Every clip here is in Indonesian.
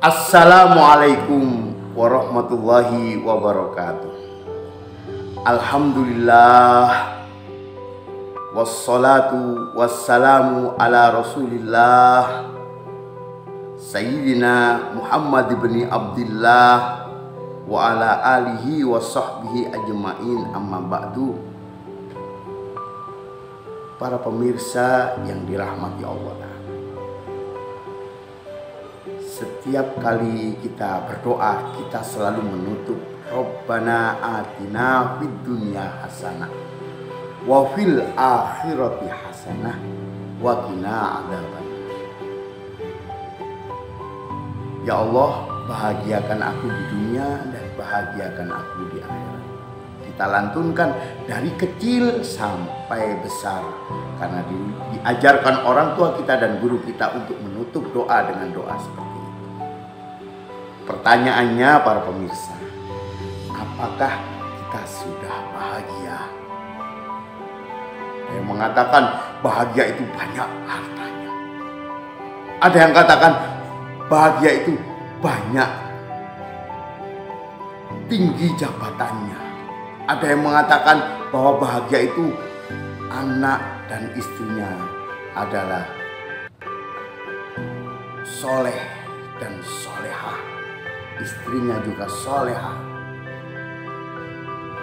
Assalamualaikum warahmatullahi wabarakatuh. Alhamdulillah, wassalatu wassalamu ala rasulillah Sayyidina Muhammad ibn Abdillah wa ala alihi wa sahbihi ajma'in, amma ba'du. Para pemirsa yang dirahmati Allah, setiap kali kita berdoa, kita selalu menutup Rabbana atina fid dunya hasanah wa fil akhirati hasanah wa qina adzabannar. Ya Allah, bahagiakan aku di dunia dan bahagiakan aku di akhirat. Kita lantunkan dari kecil sampai besar, karena diajarkan orang tua kita dan guru kita untuk menutup doa dengan doa seperti itu. Pertanyaannya para pemirsa, apakah kita sudah bahagia? Ada yang mengatakan bahagia itu banyak hartanya. Ada yang katakan bahagia itu banyak tinggi jabatannya. Ada yang mengatakan bahwa bahagia itu anak dan istrinya adalah soleh dan solehah, istrinya juga solehah,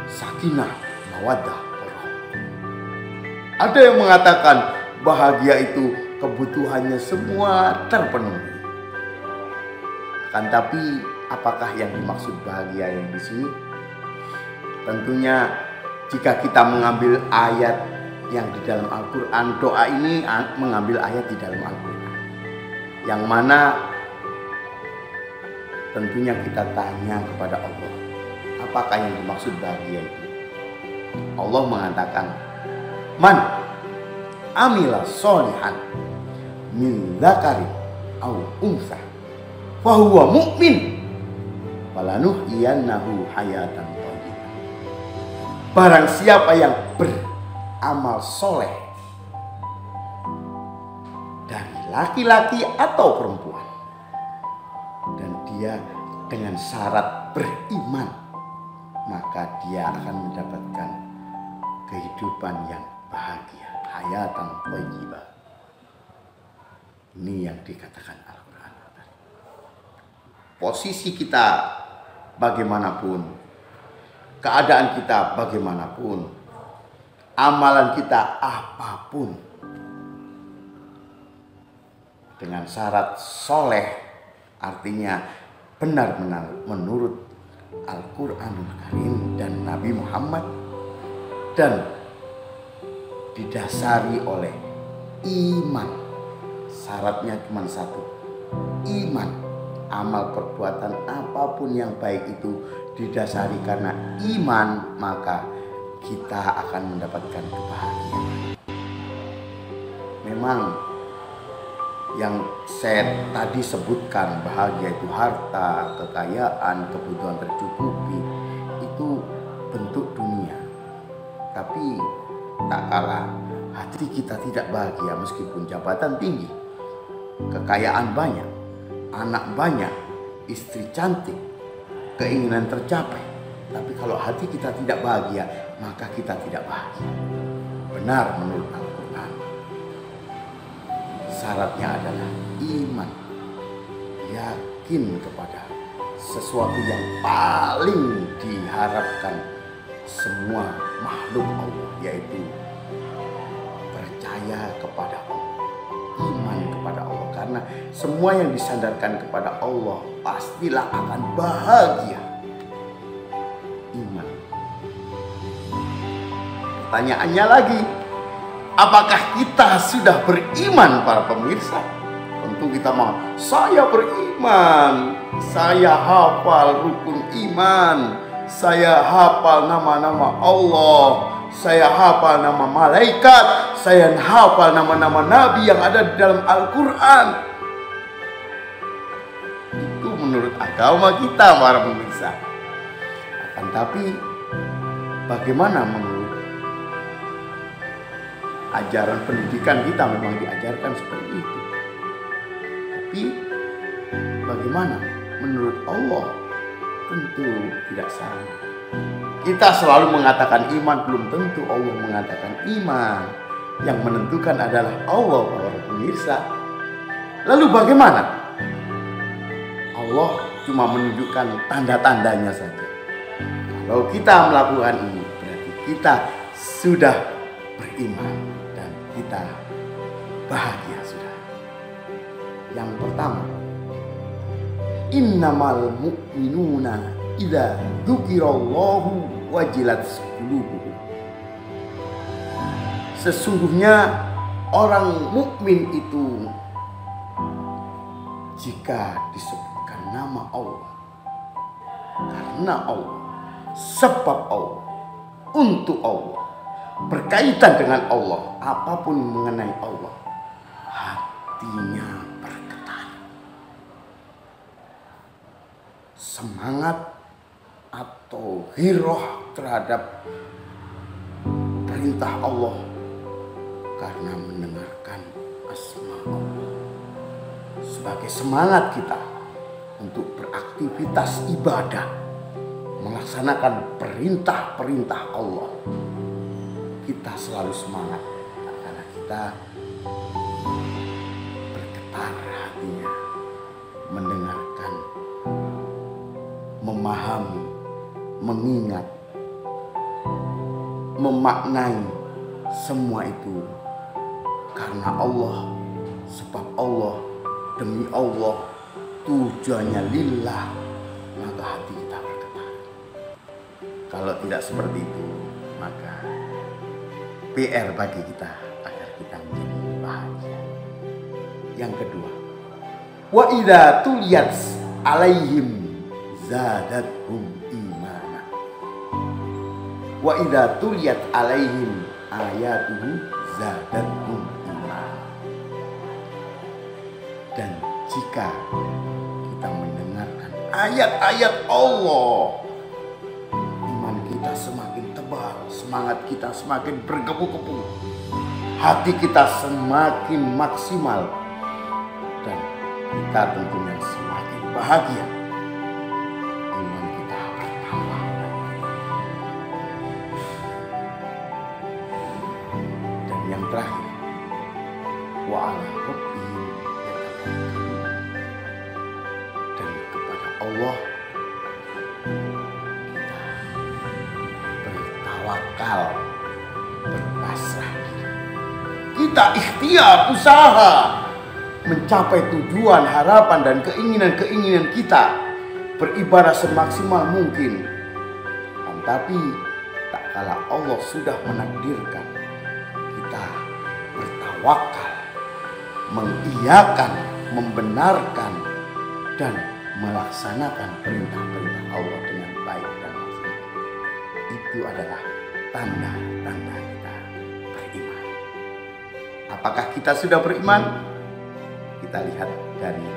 sakinah, mawaddah, warahmah. Ada yang mengatakan bahagia itu kebutuhannya semua terpenuhi. Akan tapi apakah yang dimaksud bahagia yang di sini? Tentunya jika kita mengambil ayat yang di dalam Al-Quran, doa ini mengambil ayat di dalam Al-Quran, yang mana tentunya kita tanya kepada Allah, apakah yang dimaksud bahagia itu? Allah mengatakan, man amila sholihan min dzakarin aw unsa fahuwa mu'min falanuhyiyannahu hayatan thayyibah. Barang siapa yang beramal soleh dari laki-laki atau perempuan, dan dia dengan syarat beriman, maka dia akan mendapatkan kehidupan yang bahagia, hayatan thayyibah. Ini yang dikatakan Al-Quran. Posisi kita bagaimanapun, keadaan kita bagaimanapun, amalan kita apapun, dengan syarat soleh, artinya benar-benar menurut Al-Quranul Karim dan Nabi Muhammad, dan didasari oleh iman. Syaratnya cuma satu, iman. Amal perbuatan apapun yang baik itu didasari karena iman, maka kita akan mendapatkan kebahagiaan. Memang yang saya tadi sebutkan, bahagia itu harta, kekayaan, kebutuhan tercukupi, itu bentuk dunia. Tapi tak kalah hati kita tidak bahagia meskipun jabatan tinggi, kekayaan banyak, anak banyak, istri cantik, keinginan tercapai. Tapi kalau hati kita tidak bahagia, maka kita tidak bahagia. Benar menurut Al-Quran. Syaratnya adalah iman, yakin kepada sesuatu yang paling diharapkan semua makhluk Allah, yaitu percaya kepada Allah, iman kepada Allah. Karena semua yang disandarkan kepada Allah pastilah akan bahagia. Iman. Pertanyaannya lagi, apakah kita sudah beriman para pemirsa? Tentu kita mau, saya beriman, saya hafal rukun iman, saya hafal nama-nama Allah, saya hafal nama malaikat, saya hafal nama-nama nabi yang ada di dalam Al-Quran. Itu menurut agama kita para pemirsa. Akan tapi bagaimana menurut ajaran pendidikan kita? Memang diajarkan seperti itu. Tapi bagaimana menurut Allah? Tentu tidak sama. Kita selalu mengatakan iman, belum tentu Allah mengatakan iman. Yang menentukan adalah Allah, para pemirsa. Lalu bagaimana? Allah cuma menunjukkan tanda-tandanya saja. Kalau kita melakukan ini, berarti kita sudah beriman dan kita bahagia sudah. Yang pertama, innamal mu'minuna idza dzukirallahu wajilat qulubuhum. Sesungguhnya orang mukmin itu jika disebutkan nama Allah, karena Allah, sebab Allah, untuk Allah, berkaitan dengan Allah, apapun mengenai Allah, hatinya bergetar. Semangat atau ghirah terhadap perintah Allah karena mendengarkan asma Allah. Sebagai semangat kita untuk beraktivitas ibadah, melaksanakan perintah-perintah Allah, kita selalu semangat karena kita bergetar hatinya mendengarkan, memahami, mengingat, memaknai semua itu karena Allah, sebab Allah, demi Allah, tujuannya lillah, maka hati kita bergetar. Kalau tidak seperti itu, maka PR bagi kita agar kita menjadi bahagia. Yang kedua, wa idza tuliyat alaihim zadathum imana. Wa idza tuliyat alaihim ayatuhu zadathum imana. Dan jika kita mendengarkan ayat-ayat Allah, iman kita semakin tebal, semangat kita semakin bergebu-gebu, hati kita semakin maksimal, dan kita tentunya semakin bahagia. Iman kita bertambah. Dan yang terakhir, wa ala rabbihim yatawakkalun. Dan kepada Allah kita bertawakal, berpasrah diri. Kita ikhtiar, usaha mencapai tujuan, harapan, dan keinginan-keinginan kita, beribadah semaksimal mungkin. Tapi tak kala Allah sudah menakdirkan, kita bertawakal, mengiyakan, membenarkan, dan melaksanakan perintah-perintah Allah dengan baik dan maksimal. Itu adalah tanda-tanda kita beriman. Apakah kita sudah beriman? Kita lihat dari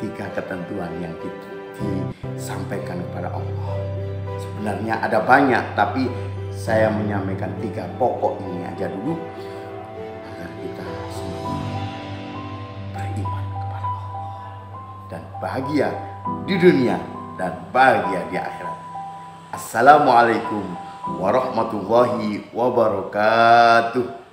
3 ketentuan yang disampaikan kepada Allah. Sebenarnya ada banyak, tapi saya menyampaikan 3 pokok ini aja dulu agar kita semua beriman kepada Allah dan bahagia di dunia dan bahagia di akhirat. Assalamualaikum warahmatullahi wabarakatuh.